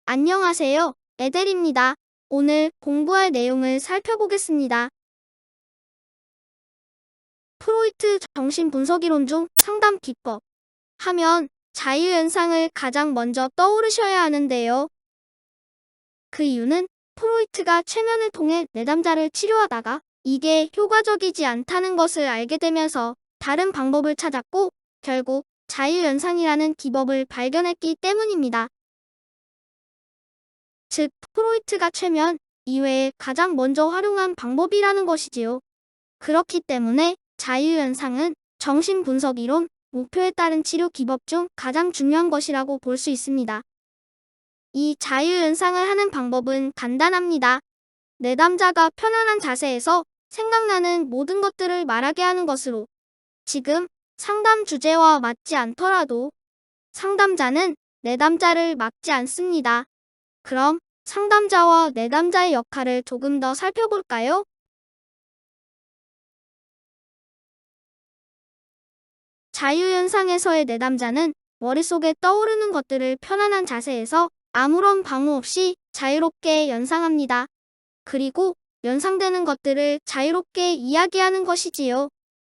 안녕하세요. 에델입니다. 오늘 공부할 내용을 살펴보겠습니다. 프로이트 정신분석이론 중 상담 기법 하면 자유현상을 가장 먼저 떠오르셔야 하는데요. 그 이유는 프로이트가 최면을 통해 내담자를 치료하다가 이게 효과적이지 않다는 것을 알게 되면서 다른 방법을 찾았고 결국 자유현상이라는 기법을 발견했기 때문입니다. 즉, 프로이트가 최면 이외에 가장 먼저 활용한 방법이라는 것이지요. 그렇기 때문에 자유현상은 정신분석이론, 목표에 따른 치료 기법 중 가장 중요한 것이라고 볼 수 있습니다. 이 자유현상을 하는 방법은 간단합니다. 내담자가 편안한 자세에서 생각나는 모든 것들을 말하게 하는 것으로 지금 상담 주제와 맞지 않더라도 상담자는 내담자를 막지 않습니다. 그럼 상담자와 내담자의 역할을 조금 더 살펴볼까요? 자유현상에서의 내담자는 머릿속에 떠오르는 것들을 편안한 자세에서 아무런 방해 없이 자유롭게 연상합니다. 그리고 연상되는 것들을 자유롭게 이야기하는 것이지요.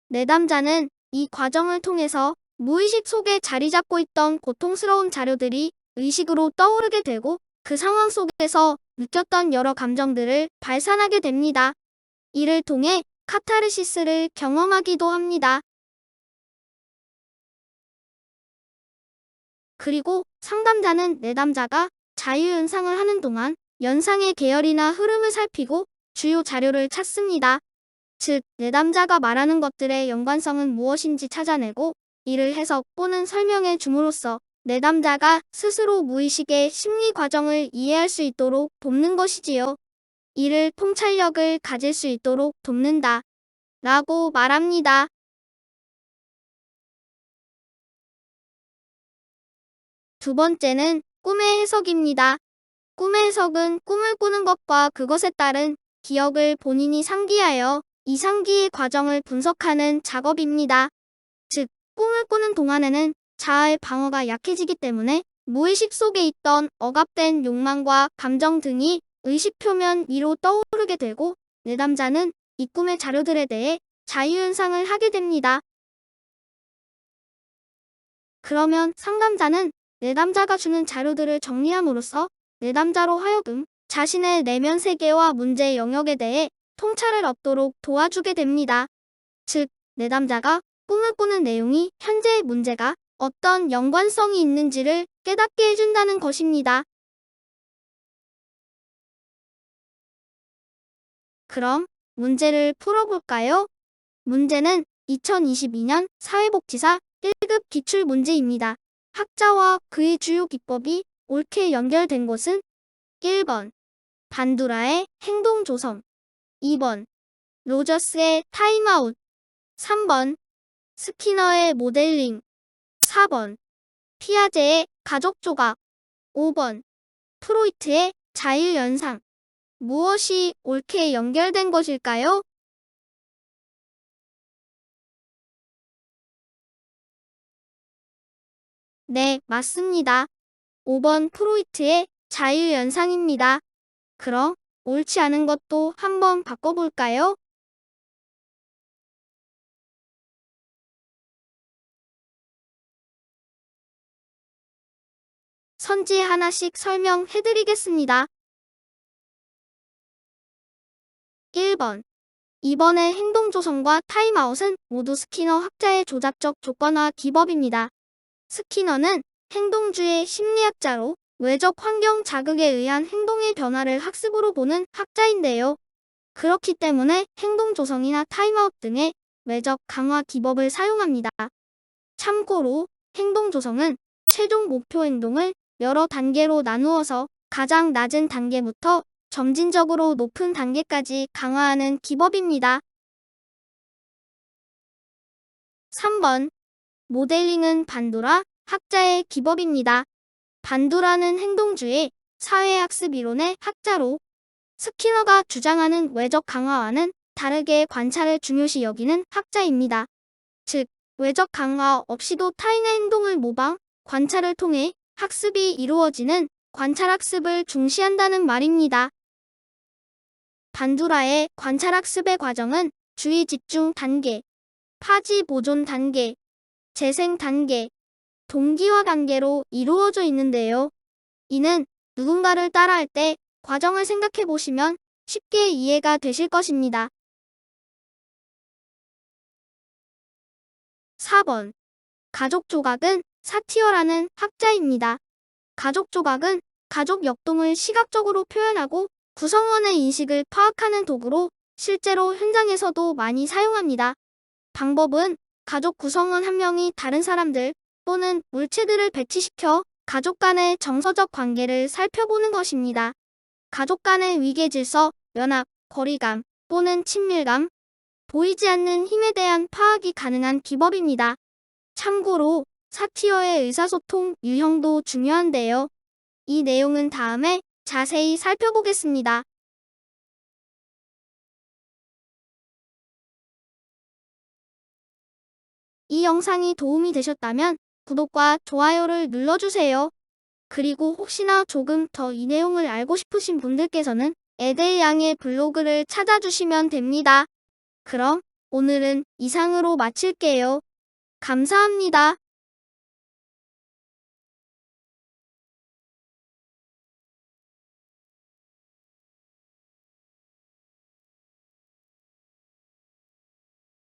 내담자는 이 과정을 통해서 무의식 속에 자리 잡고 있던 고통스러운 자료들이 의식으로 떠오르게 되고 그 상황 속에서 느꼈던 여러 감정들을 발산하게 됩니다. 이를 통해 카타르시스를 경험하기도 합니다. 그리고 상담자는 내담자가 자유연상을 하는 동안 연상의 계열이나 흐름을 살피고 주요 자료를 찾습니다. 즉, 내담자가 말하는 것들의 연관성은 무엇인지 찾아내고 이를 해석 또는 설명해 줌으로써 내담자가 스스로 무의식의 심리 과정을 이해할 수 있도록 돕는 것이지요. 이를 통찰력을 가질 수 있도록 돕는다 라고 말합니다. 두 번째는 꿈의 해석입니다. 꿈의 해석은 꿈을 꾸는 것과 그것에 따른 기억을 본인이 상기하여 이 상기의 과정을 분석하는 작업입니다. 즉, 꿈을 꾸는 동안에는 자아의 방어가 약해지기 때문에 무의식 속에 있던 억압된 욕망과 감정 등이 의식 표면 위로 떠오르게 되고 내담자는 이 꿈의 자료들에 대해 자유연상을 하게 됩니다. 그러면 상담자는 내담자가 주는 자료들을 정리함으로써 내담자로 하여금 자신의 내면 세계와 문제 영역에 대해 통찰을 얻도록 도와주게 됩니다. 즉, 내담자가 꿈을 꾸는 내용이 현재의 문제가 어떤 연관성이 있는지를 깨닫게 해준다는 것입니다. 그럼 문제를 풀어볼까요? 문제는 2022년 사회복지사 1급 기출문제입니다. 학자와 그의 주요 기법이 옳게 연결된 곳은 1번 반두라의 행동 조성, 2번 로저스의 타임아웃, 3번 스키너의 모델링, 4번 피아제의 가족 조각, 5번 프로이트의 자유연상. 무엇이 옳게 연결된 것일까요? 네, 맞습니다. 5번 프로이트의 자유연상입니다. 그럼 옳지 않은 것도 한번 바꿔볼까요? 선지 하나씩 설명해드리겠습니다. 1번. 이번의 행동 조성과 타임아웃은 모두 스키너 학자의 조작적 조건화 기법입니다. 스키너는 행동주의 심리학자로 외적 환경 자극에 의한 행동의 변화를 학습으로 보는 학자인데요. 그렇기 때문에 행동 조성이나 타임아웃 등의 외적 강화 기법을 사용합니다. 참고로 행동 조성은 최종 목표 행동을 여러 단계로 나누어서 가장 낮은 단계부터 점진적으로 높은 단계까지 강화하는 기법입니다. 3번. 모델링은 반두라 학자의 기법입니다. 반두라는 행동주의 사회학습 이론의 학자로 스키너가 주장하는 외적 강화와는 다르게 관찰을 중요시 여기는 학자입니다. 즉, 외적 강화 없이도 타인의 행동을 모방, 관찰을 통해 학습이 이루어지는 관찰학습을 중시한다는 말입니다. 반두라의 관찰학습의 과정은 주의 집중 단계, 파지 보존 단계, 재생 단계, 동기화 단계로 이루어져 있는데요. 이는 누군가를 따라할 때 과정을 생각해 보시면 쉽게 이해가 되실 것입니다. 4번. 가족 조각은 사티어라는 학자입니다. 가족 조각은 가족 역동을 시각적으로 표현하고 구성원의 인식을 파악하는 도구로 실제로 현장에서도 많이 사용합니다. 방법은 가족 구성원 한 명이 다른 사람들 또는 물체들을 배치시켜 가족 간의 정서적 관계를 살펴보는 것입니다. 가족 간의 위계 질서, 연합, 거리감 또는 친밀감, 보이지 않는 힘에 대한 파악이 가능한 기법입니다. 참고로 사티어의 의사소통 유형도 중요한데요. 이 내용은 다음에 자세히 살펴보겠습니다. 이 영상이 도움이 되셨다면 구독과 좋아요를 눌러주세요. 그리고 혹시나 조금 더 이 내용을 알고 싶으신 분들께서는 에데이 양의 블로그를 찾아주시면 됩니다. 그럼 오늘은 이상으로 마칠게요. 감사합니다.